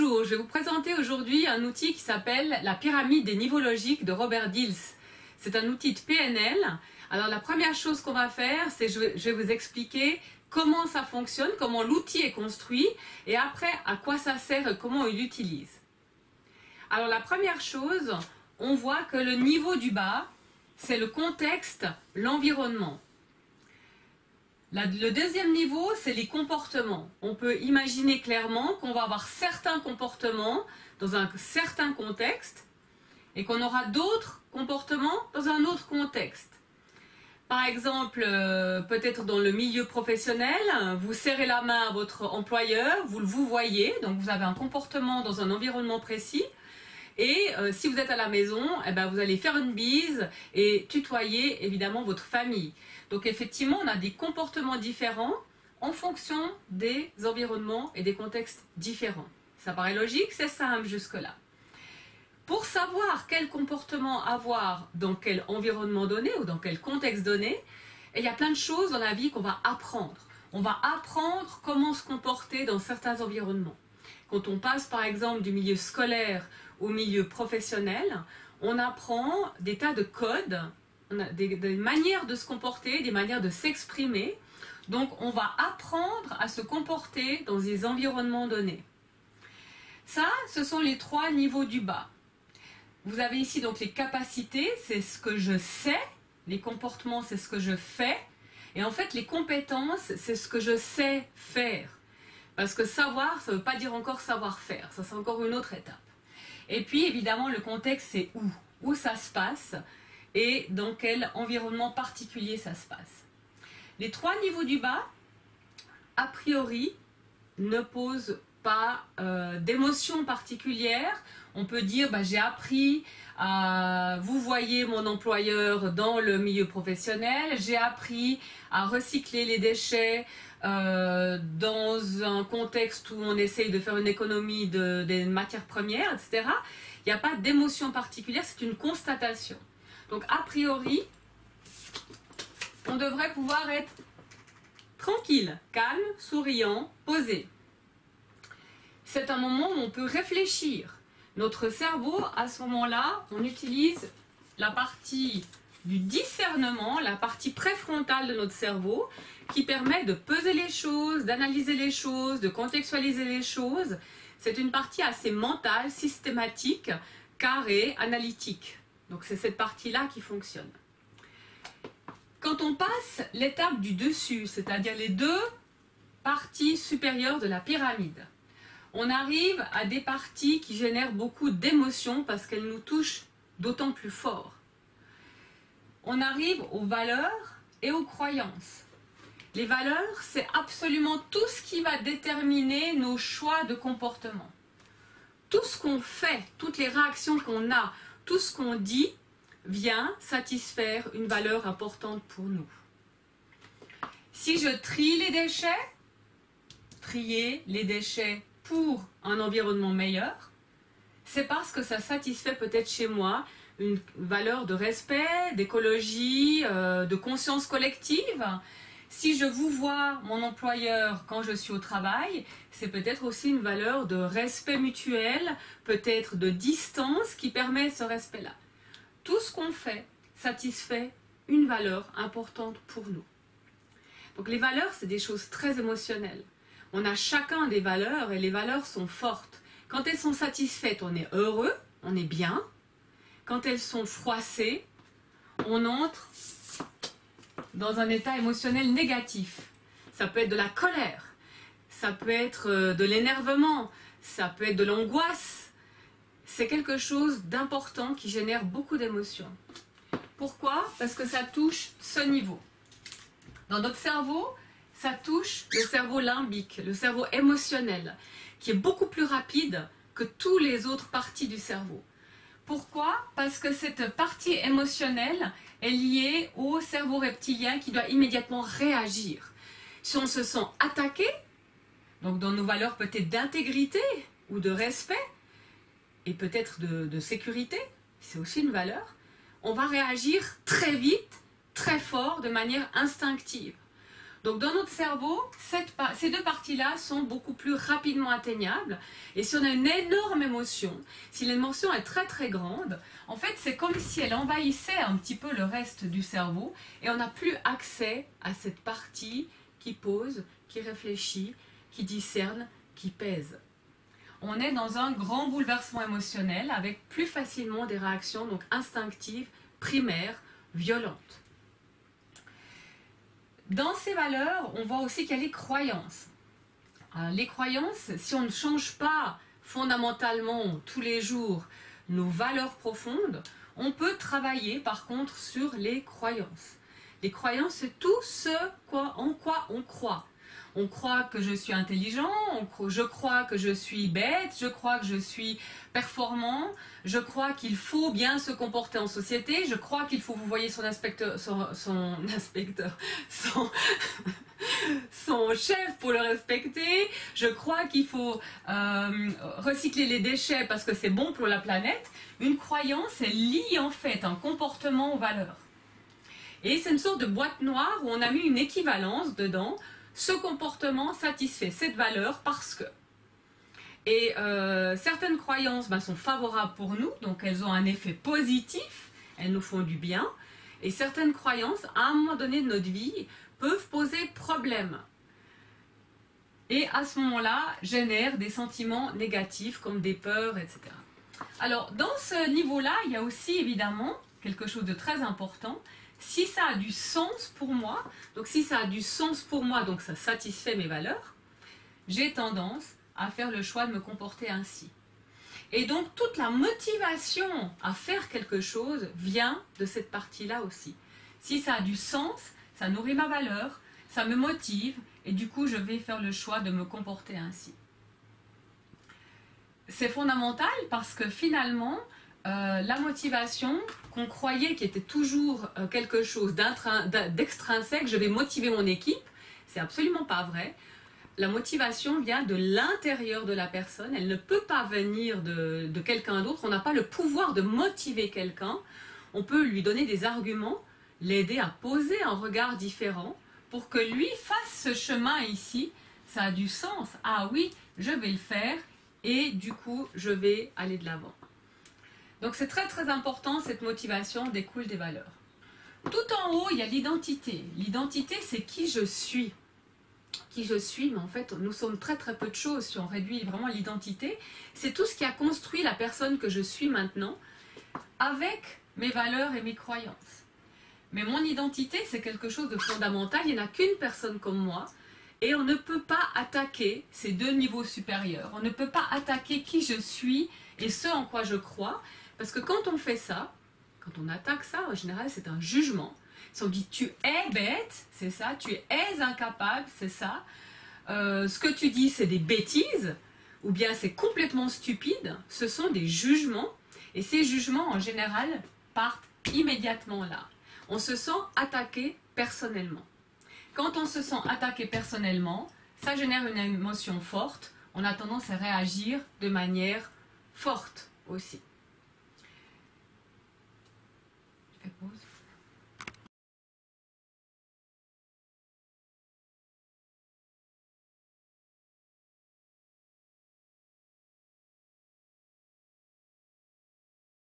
Bonjour, je vais vous présenter aujourd'hui un outil qui s'appelle la pyramide des niveaux logiques de Robert Dills. C'est un outil de PNL. Alors la première chose qu'on va faire, c'est je vais vous expliquer comment ça fonctionne, comment l'outil est construit et après à quoi ça sert et comment on l'utilise. Alors la première chose, on voit que le niveau du bas, c'est le contexte, l'environnement. Le deuxième niveau, c'est les comportements. On peut imaginer clairement qu'on va avoir certains comportements dans un certain contexte et qu'on aura d'autres comportements dans un autre contexte. Par exemple, peut-être dans le milieu professionnel, vous serrez la main à votre employeur, vous voyez, donc vous avez un comportement dans un environnement précis. Et si vous êtes à la maison, eh ben, vous allez faire une bise et tutoyer évidemment votre famille. Donc effectivement, on a des comportements différents en fonction des environnements et des contextes différents. Ça paraît logique, c'est simple jusque-là. Pour savoir quel comportement avoir dans quel environnement donné ou dans quel contexte donné, il y a plein de choses dans la vie qu'on va apprendre. On va apprendre comment se comporter dans certains environnements. Quand on passe par exemple du milieu scolaire au milieu professionnel, on apprend des tas de codes, on a des manières de se comporter, des manières de s'exprimer. Donc on va apprendre à se comporter dans des environnements donnés. Ça, ce sont les trois niveaux du bas. Vous avez ici donc les capacités, c'est ce que je sais, les comportements, c'est ce que je fais, et en fait les compétences, c'est ce que je sais faire. Parce que savoir, ça ne veut pas dire encore savoir-faire, ça c'est encore une autre étape. Et puis évidemment le contexte, c'est où ça se passe et dans quel environnement particulier ça se passe. Les trois niveaux du bas, a priori, ne posent pas d'émotion particulière. On peut dire, j'ai appris à vous voyez mon employeur dans le milieu professionnel, j'ai appris à recycler les déchets dans un contexte où on essaye de faire une économie des matières premières, etc. Il n'y a pas d'émotion particulière, c'est une constatation. Donc a priori, on devrait pouvoir être tranquille, calme, souriant, posé. C'est un moment où on peut réfléchir. Notre cerveau, à ce moment-là, on utilise la partie du discernement, la partie préfrontale de notre cerveau, qui permet de peser les choses, d'analyser les choses, de contextualiser les choses. C'est une partie assez mentale, systématique, carrée, analytique. Donc c'est cette partie-là qui fonctionne. Quand on passe l'étape du dessus, c'est-à-dire les deux parties supérieures de la pyramide, on arrive à des parties qui génèrent beaucoup d'émotions parce qu'elles nous touchent d'autant plus fort. On arrive aux valeurs et aux croyances. Les valeurs, c'est absolument tout ce qui va déterminer nos choix de comportement. Tout ce qu'on fait, toutes les réactions qu'on a, tout ce qu'on dit vient satisfaire une valeur importante pour nous. Si je trie les déchets, trier les déchets pour un environnement meilleur, c'est parce que ça satisfait peut-être chez moi une valeur de respect, d'écologie, de conscience collective. Si je vous vois, mon employeur, quand je suis au travail, c'est peut-être aussi une valeur de respect mutuel, peut-être de distance qui permet ce respect-là. Tout ce qu'on fait satisfait une valeur importante pour nous. Donc les valeurs, c'est des choses très émotionnelles. On a chacun des valeurs et les valeurs sont fortes. Quand elles sont satisfaites, on est heureux, on est bien. Quand elles sont froissées, on entre dans un état émotionnel négatif. Ça peut être de la colère, ça peut être de l'énervement, ça peut être de l'angoisse. C'est quelque chose d'important qui génère beaucoup d'émotions. Pourquoi? Parce que ça touche ce niveau. Dans notre cerveau, ça touche le cerveau limbique, le cerveau émotionnel, qui est beaucoup plus rapide que toutes les autres parties du cerveau. Pourquoi? Parce que cette partie émotionnelle est liée au cerveau reptilien qui doit immédiatement réagir. Si on se sent attaqué, donc dans nos valeurs peut-être d'intégrité ou de respect, et peut-être de sécurité, c'est aussi une valeur, on va réagir très vite, très fort, de manière instinctive. Donc dans notre cerveau, ces deux parties-là sont beaucoup plus rapidement atteignables. Et si on a une énorme émotion, si l'émotion est très très grande, en fait c'est comme si elle envahissait un petit peu le reste du cerveau et on n'a plus accès à cette partie qui pose, qui réfléchit, qui discerne, qui pèse. On est dans un grand bouleversement émotionnel avec plus facilement des réactions donc instinctives, primaires, violentes. Dans ces valeurs, on voit aussi qu'il y a les croyances. Les croyances, si on ne change pas fondamentalement tous les jours nos valeurs profondes, on peut travailler par contre sur les croyances. Les croyances, c'est tout ce en quoi on croit. On croit que je suis intelligent, je crois que je suis bête, je crois que je suis performant, je crois qu'il faut bien se comporter en société, je crois qu'il faut, vous voyez son chef pour le respecter, je crois qu'il faut recycler les déchets parce que c'est bon pour la planète. Une croyance, elle lie en fait un comportement aux valeurs. Et c'est une sorte de boîte noire où on a mis une équivalence dedans. Ce comportement satisfait cette valeur parce que. Et certaines croyances sont favorables pour nous, donc elles ont un effet positif, elles nous font du bien. Et certaines croyances, à un moment donné de notre vie, peuvent poser problème. Et à ce moment-là, génèrent des sentiments négatifs comme des peurs, etc. Alors, dans ce niveau-là, il y a aussi évidemment quelque chose de très important. Si ça a du sens pour moi, donc si ça a du sens pour moi, donc ça satisfait mes valeurs, j'ai tendance à faire le choix de me comporter ainsi. Et donc toute la motivation à faire quelque chose vient de cette partie-là aussi. Si ça a du sens, ça nourrit ma valeur, ça me motive, et du coup je vais faire le choix de me comporter ainsi. C'est fondamental parce que finalement, la motivation qu'on croyait qui était toujours quelque chose d'extrinsèque, je vais motiver mon équipe, c'est absolument pas vrai. La motivation vient de l'intérieur de la personne, elle ne peut pas venir de quelqu'un d'autre, on n'a pas le pouvoir de motiver quelqu'un, on peut lui donner des arguments, l'aider à poser un regard différent pour que lui fasse ce chemin ici, ça a du sens, ah oui, je vais le faire et du coup je vais aller de l'avant. Donc c'est très très important, cette motivation découle des valeurs. Tout en haut, il y a l'identité. L'identité, c'est qui je suis. Qui je suis, mais en fait, nous sommes très très peu de choses si on réduit vraiment l'identité. C'est tout ce qui a construit la personne que je suis maintenant avec mes valeurs et mes croyances. Mais mon identité, c'est quelque chose de fondamental. Il n'y en a qu'une personne comme moi. Et on ne peut pas attaquer ces deux niveaux supérieurs. On ne peut pas attaquer qui je suis et ce en quoi je crois. Parce que quand on fait ça, quand on attaque ça, en général, c'est un jugement. Si on dit tu es bête, c'est ça, tu es incapable, c'est ça. Ce que tu dis, c'est des bêtises, ou bien c'est complètement stupide, ce sont des jugements. Et ces jugements, en général, partent immédiatement là. On se sent attaqué personnellement. Quand on se sent attaqué personnellement, ça génère une émotion forte. On a tendance à réagir de manière forte aussi. Je fais pause.